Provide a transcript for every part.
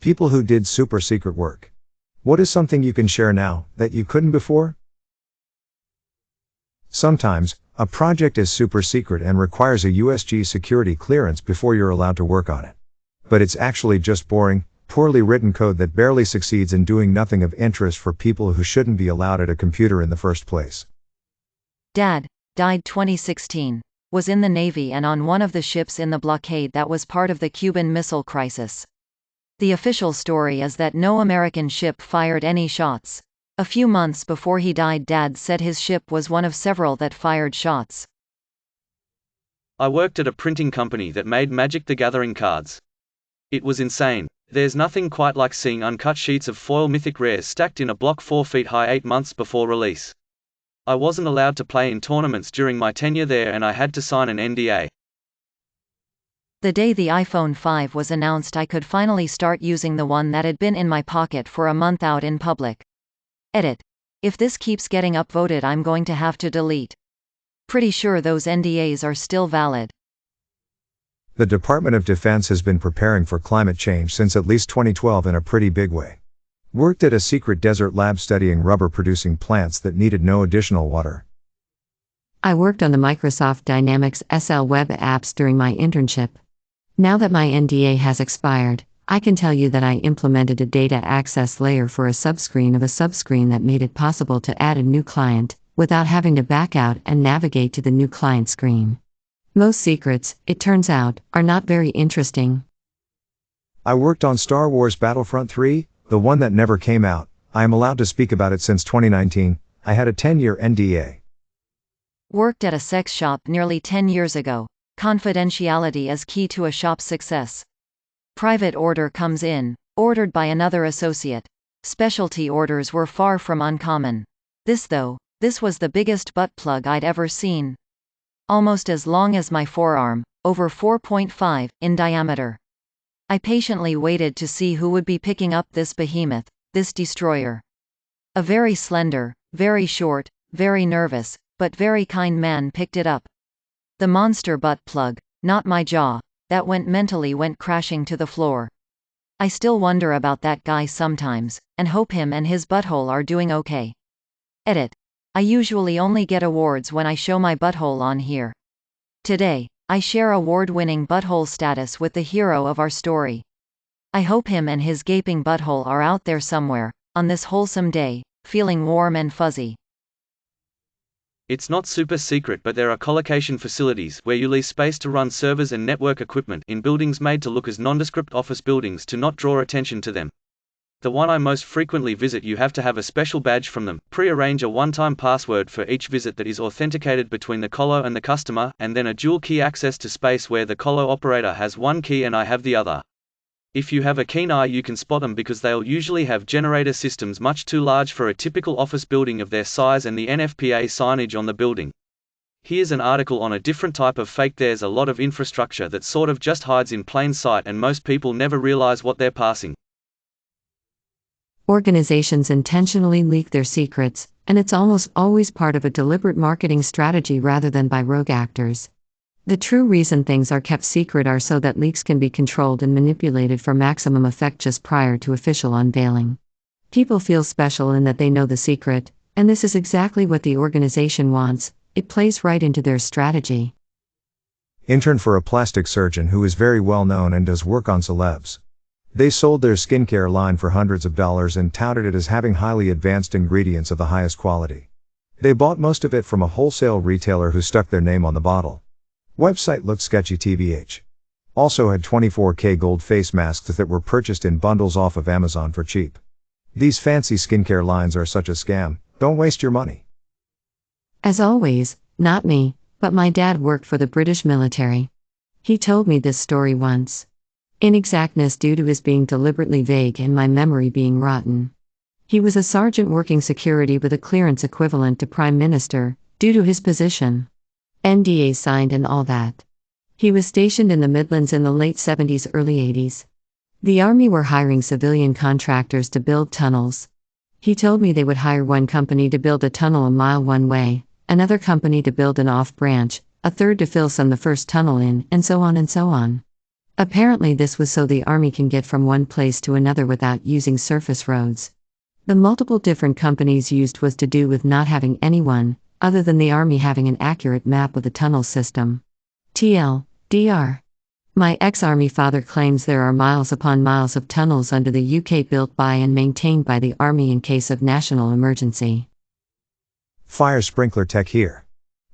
People who did super secret work. What is something you can share now that you couldn't before? Sometimes, a project is super secret and requires a USG security clearance before you're allowed to work on it. But it's actually just boring, poorly written code that barely succeeds in doing nothing of interest for people who shouldn't be allowed at a computer in the first place. Dad died 2016. Was in the Navy and on one of the ships in the blockade that was part of the Cuban Missile Crisis. The official story is that no American ship fired any shots. A few months before he died, Dad said his ship was one of several that fired shots. I worked at a printing company that made Magic the Gathering cards. It was insane. There's nothing quite like seeing uncut sheets of foil mythic rares stacked in a block 4 feet high 8 months before release. I wasn't allowed to play in tournaments during my tenure there and I had to sign an NDA. The day the iPhone 5 was announced, I could finally start using the one that had been in my pocket for a month out in public. Edit. If this keeps getting upvoted, I'm going to have to delete. Pretty sure those NDAs are still valid. The Department of Defense has been preparing for climate change since at least 2012 in a pretty big way. Worked at a secret desert lab studying rubber-producing plants that needed no additional water. I worked on the Microsoft Dynamics SL web apps during my internship. Now that my NDA has expired, I can tell you that I implemented a data access layer for a subscreen of a subscreen that made it possible to add a new client, without having to back out and navigate to the new client screen. Most secrets, it turns out, are not very interesting. I worked on Star Wars Battlefront 3, the one that never came out. I am allowed to speak about it since 2019. I had a 10-year NDA. Worked at a sex shop nearly 10 years ago. Confidentiality is key to a shop's success. Private order comes in, ordered by another associate. Specialty orders were far from uncommon. This was the biggest butt plug I'd ever seen. Almost as long as my forearm, over 4.5 in diameter. I patiently waited to see who would be picking up this behemoth, this destroyer. A very slender, very short, very nervous, but very kind man picked it up. The monster butt plug, not my jaw, that mentally went crashing to the floor. I still wonder about that guy sometimes, and hope him and his butthole are doing okay. Edit. I usually only get awards when I show my butthole on here. Today, I share award-winning butthole status with the hero of our story. I hope him and his gaping butthole are out there somewhere, on this wholesome day, feeling warm and fuzzy. It's not super secret, but there are colocation facilities where you lease space to run servers and network equipment in buildings made to look as nondescript office buildings to not draw attention to them. The one I most frequently visit, you have to have a special badge from them, pre-arrange a one-time password for each visit that is authenticated between the colo and the customer, and then a dual key access to space where the colo operator has one key and I have the other. If you have a keen eye, you can spot them because they'll usually have generator systems much too large for a typical office building of their size and the NFPA signage on the building. Here's an article on a different type of fake. There's a lot of infrastructure that sort of just hides in plain sight and most people never realize what they're passing. Organizations intentionally leak their secrets, and it's almost always part of a deliberate marketing strategy rather than by rogue actors. The true reason things are kept secret are so that leaks can be controlled and manipulated for maximum effect just prior to official unveiling. People feel special in that they know the secret, and this is exactly what the organization wants. It plays right into their strategy. Intern for a plastic surgeon who is very well known and does work on celebs. They sold their skincare line for hundreds of dollars and touted it as having highly advanced ingredients of the highest quality. They bought most of it from a wholesale retailer who stuck their name on the bottle. Website looked sketchy tbh. Also had 24K gold face masks that were purchased in bundles off of Amazon for cheap. These fancy skincare lines are such a scam. Don't waste your money. As always, not me, but my dad worked for the British military. He told me this story once. Inexactness due to his being deliberately vague and my memory being rotten. He was a sergeant working security with a clearance equivalent to Prime Minister, due to his position. NDA signed and all that. He was stationed in the Midlands in the late 70s, early 80s. The Army were hiring civilian contractors to build tunnels. He told me they would hire one company to build a tunnel a mile one way, another company to build an off branch, a third to fill some the first tunnel in, and so on and so on. Apparently, this was so the army can get from one place to another without using surface roads. The multiple different companies used was to do with not having anyone, other than the army, having an accurate map of the tunnel system. TLDR. My ex-army father claims there are miles upon miles of tunnels under the UK built by and maintained by the army in case of national emergency. Fire sprinkler tech here.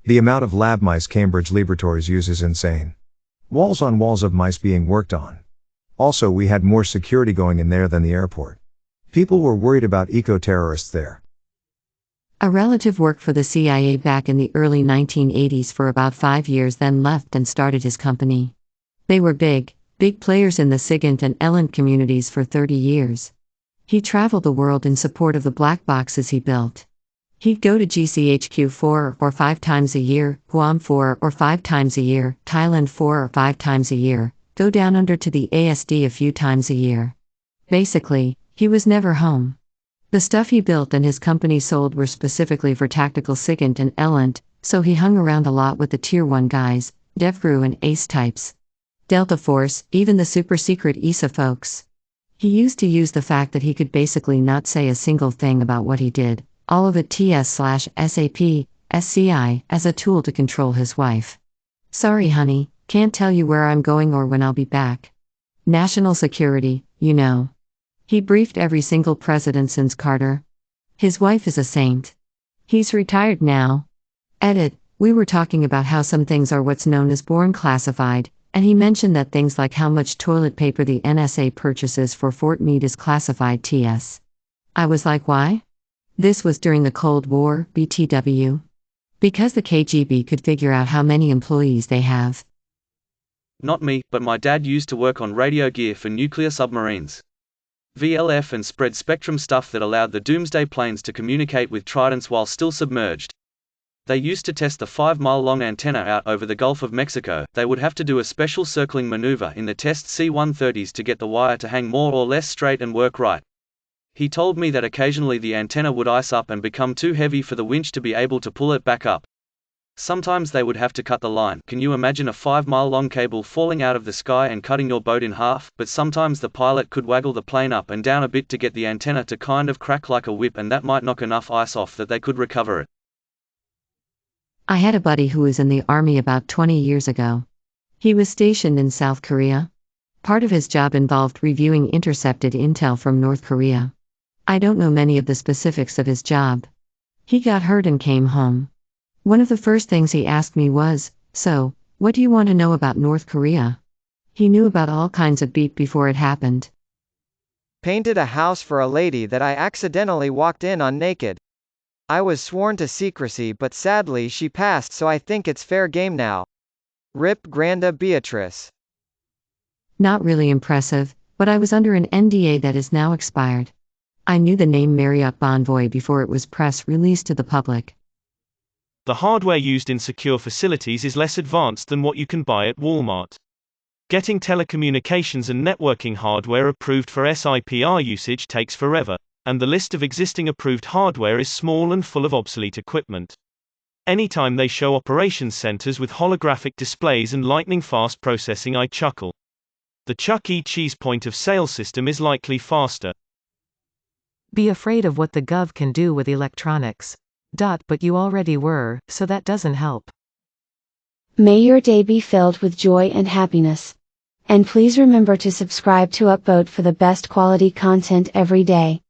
The amount of lab mice Cambridge laboratories use is insane. Walls on walls of mice being worked on. Also, we had more security going in there than the airport. People were worried about eco-terrorists there. A relative worked for the CIA back in the early 1980s for about 5 years, then left and started his company. They were big players in the SIGINT and ELENT communities for 30 years. He traveled the world in support of the black boxes he built. He'd go to GCHQ 4 or 5 times a year, Guam 4 or 5 times a year, Thailand 4 or 5 times a year, go down under to the ASD a few times a year. Basically, he was never home. The stuff he built and his company sold were specifically for tactical SIGINT and ELENT, so he hung around a lot with the Tier 1 guys, DevGru and ACE types. Delta Force, even the super secret ESA folks. He used to use the fact that he could basically not say a single thing about what he did, all of it TS/SAP, SCI, as a tool to control his wife. Sorry honey, can't tell you where I'm going or when I'll be back. National security, you know. He briefed every single president since Carter. His wife is a saint. He's retired now. Edit, we were talking about how some things are what's known as born classified, and he mentioned that things like how much toilet paper the NSA purchases for Fort Meade is classified TS. I was like, why? This was during the Cold War, BTW. Because the KGB could figure out how many employees they have. Not me, but my dad used to work on radio gear for nuclear submarines. VLF and spread spectrum stuff that allowed the Doomsday planes to communicate with Tridents while still submerged. They used to test the 5-mile-long antenna out over the Gulf of Mexico. They would have to do a special circling maneuver in the test C-130s to get the wire to hang more or less straight and work right. He told me that occasionally the antenna would ice up and become too heavy for the winch to be able to pull it back up. Sometimes they would have to cut the line. Can you imagine a 5-mile-long cable falling out of the sky and cutting your boat in half? But sometimes the pilot could waggle the plane up and down a bit to get the antenna to kind of crack like a whip, and that might knock enough ice off that they could recover it. I had a buddy who was in the army about 20 years ago. He was stationed in South Korea. Part of his job involved reviewing intercepted intel from North Korea. I don't know many of the specifics of his job. He got hurt and came home. One of the first things he asked me was, "So, what do you want to know about North Korea?" He knew about all kinds of beep before it happened. Painted a house for a lady that I accidentally walked in on naked. I was sworn to secrecy, but sadly she passed, so I think it's fair game now. Rip Granda Beatrice. Not really impressive, but I was under an NDA that is now expired. I knew the name Marriott Bonvoy before it was press released to the public. The hardware used in secure facilities is less advanced than what you can buy at Walmart. Getting telecommunications and networking hardware approved for SIPR usage takes forever, and the list of existing approved hardware is small and full of obsolete equipment. Anytime they show operations centers with holographic displays and lightning-fast processing, I chuckle. The Chuck E. Cheese point-of-sale system is likely faster. Be afraid of what the gov can do with electronics. But you already were, so that doesn't help. May your day be filled with joy and happiness. And please remember to subscribe to Upvote for the best quality content every day.